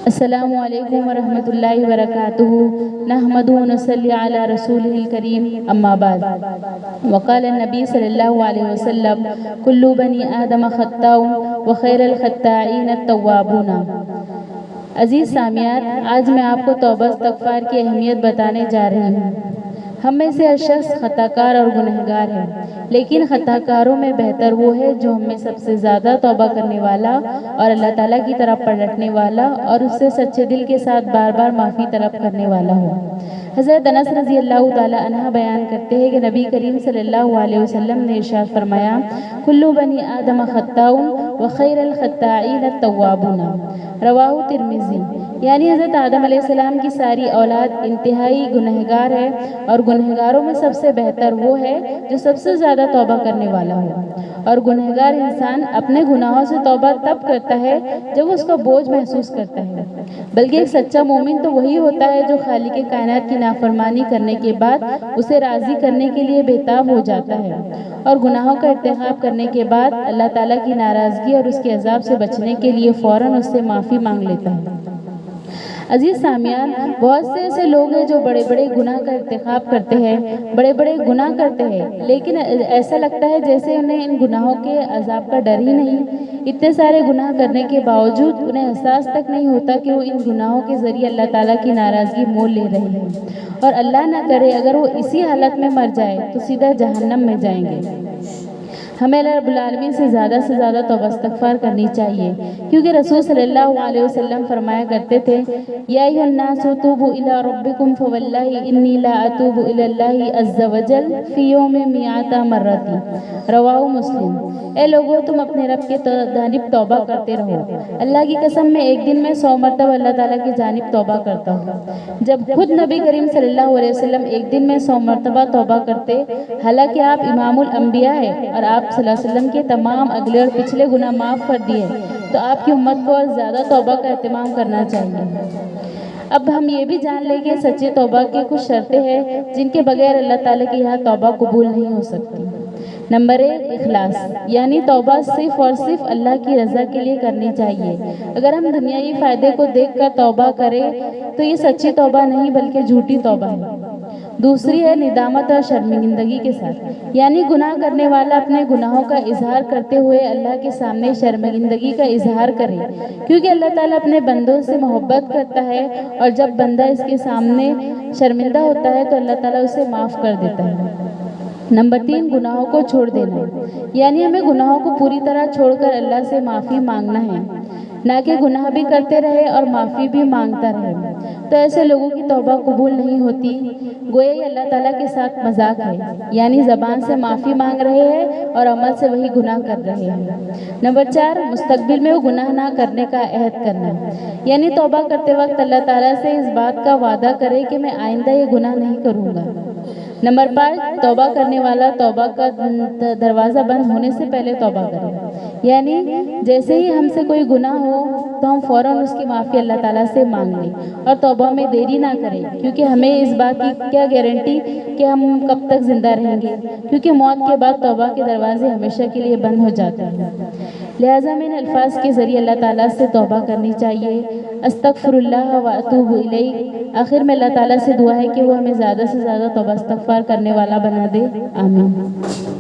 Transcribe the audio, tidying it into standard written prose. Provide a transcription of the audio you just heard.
السلام علیکم ورحمۃ اللہ وبرکاتہ نحمد و نصلی علی رسول الکریم اما بعد وقال النبی صلی اللہ علیہ وسلم کل بنی آدم خطاء وخیر الخطائین التوابون۔ عزیز سامعین، آج میں آپ کو توبہ استغفار کی اہمیت بتانے جا رہی ہوں۔ ہم میں سے ہر شخص خطا کار اور گنہگار ہے، لیکن خطا کاروں میں بہتر وہ ہے جو ہم میں سب سے زیادہ توبہ کرنے والا اور اللہ تعالیٰ کی طرف پلٹنے والا اور اس سے سچے دل کے ساتھ بار بار معافی طلب کرنے والا ہو۔ حضرت انس رضی اللہ تعالیٰ عنہ بیان کرتے ہیں کہ نبی کریم صلی اللہ علیہ وسلم نے ارشاد فرمایا، کل بنی آدم خطاء وخیر الخطائین التوابون۔ رواہ ترمذی۔ یعنی حضرت آدم علیہ السلام کی ساری اولاد انتہائی گنہگار ہے اور گنہگاروں میں سب سے بہتر وہ ہے جو سب سے زیادہ توبہ کرنے والا ہو۔ اور گنہگار انسان اپنے گناہوں سے توبہ تب کرتا ہے جب اس کا بوجھ محسوس کرتا ہے، بلکہ ایک سچا مومن تو وہی ہوتا ہے جو خالق کائنات کی نافرمانی کرنے کے بعد اسے راضی کرنے کے لیے بےتاب ہو جاتا ہے اور گناہوں کا ارتکاب کرنے کے بعد اللہ تعالیٰ کی ناراضگی اور اس کے عذاب سے بچنے کے لیے فوراً اس سے معافی مانگ لیتا ہے۔ عزیز سامعین، بہت سے ایسے لوگ ہیں جو بڑے بڑے گناہ کا ارتکاب کرتے ہیں، بڑے بڑے گناہ کرتے ہیں، لیکن ایسا لگتا ہے جیسے انہیں ان گناہوں کے عذاب کا ڈر ہی نہیں۔ اتنے سارے گناہ کرنے کے باوجود انہیں احساس تک نہیں ہوتا کہ وہ ان گناہوں کے ذریعے اللہ تعالیٰ کی ناراضگی مول لے رہے ہیں، اور اللہ نہ کرے اگر وہ اسی حالت میں مر جائے تو سیدھا جہنم میں جائیں گے۔ ہمیں اللہ رب العالمین سے زیادہ توبہ استغفار کرنی چاہیے، کیونکہ رسول صلی اللہ علیہ وسلم فرمایا کرتے تھے، یا ایھا الناس توبوا الی ربکم فواللہ انی لا اتوب الی اللہ عز وجل فی یوم مئۃ مرۃ۔ رواہ مسلم۔ اے لوگو، تم اپنے رب کے جانب توبہ کرتے رہو۔ اللہ کی قسم میں ایک دن میں 100 مرتبہ اللہ تعالیٰ کی جانب توبہ کرتا ہوں۔ جب خود نبی کریم صلی اللہ علیہ وسلم ایک دن میں 100 مرتبہ توبہ کرتے، حالانکہ آپ امام الانبیاء ہیں اور آپ صلی اللہ علیہ وسلم کے تمام اگلے اور پچھلے گناہ معاف کر دیے، تو آپ کی امت کو اور زیادہ توبہ کا اہتمام کرنا چاہیے۔ اب ہم یہ بھی جان لیں کہ سچے توبہ کی کچھ شرطیں ہیں جن کے بغیر اللہ تعالیٰ کی یہاں توبہ قبول نہیں ہو سکتی۔ نمبر 1، اخلاص، یعنی توبہ صرف اور صرف اللہ کی رضا کے لیے کرنی چاہیے۔ اگر ہم دنیاوی فائدے کو دیکھ کر توبہ کریں تو یہ سچی توبہ نہیں بلکہ جھوٹی توبہ ہے۔ دوسری ہے ندامت اور شرمندگی کے ساتھ، یعنی گناہ کرنے والا اپنے گناہوں کا اظہار کرتے ہوئے اللہ کے سامنے شرمندگی کا اظہار کرے، کیونکہ اللہ تعالیٰ اپنے بندوں سے محبت کرتا ہے اور جب بندہ اس کے سامنے شرمندہ ہوتا ہے تو اللہ تعالیٰ اسے معاف کر دیتا ہے۔ نمبر 3، گناہوں کو چھوڑ دینا، یعنی ہمیں گناہوں کو پوری طرح چھوڑ کر اللہ سے معافی مانگنا ہے، نہ کہ گناہ بھی کرتے رہے اور معافی بھی مانگتا رہے، تو ایسے لوگوں کی توبہ قبول نہیں ہوتی۔ گویا یہ اللہ تعالیٰ کے ساتھ مذاق ہے، یعنی زبان سے معافی مانگ رہے ہیں اور عمل سے وہی گناہ کر رہے ہیں۔ نمبر 4، مستقبل میں وہ گناہ نہ کرنے کا عہد کرنا، یعنی توبہ کرتے وقت اللہ تعالیٰ سے اس بات کا وعدہ کرے کہ میں آئندہ یہ گناہ نہیں کروں گا۔ نمبر 5، توبہ کرنے والا توبہ کا دروازہ بند ہونے سے پہلے توبہ کرے، یعنی جیسے ہی ہم سے کوئی گناہ ہو تو ہم فوراً اس کی معافی اللہ تعالیٰ سے مانگ لیں اور توبہ میں دیری نہ کریں، کیونکہ ہمیں اس بات کی کیا گارنٹی کہ ہم کب تک زندہ رہیں گے، کیونکہ موت کے بعد توبہ کے دروازے ہمیشہ کے لیے بند ہو جاتے ہیں۔ لہٰذا میں ان الفاظ کے ذریعے اللہ تعالیٰ سے توبہ کرنی چاہیے، استغفر اللہ و اتوب الیہ۔ آخر میں اللہ تعالیٰ سے دعا ہے کہ وہ ہمیں زیادہ سے زیادہ توبہ استغفار کرنے والا بنا دے، آمین۔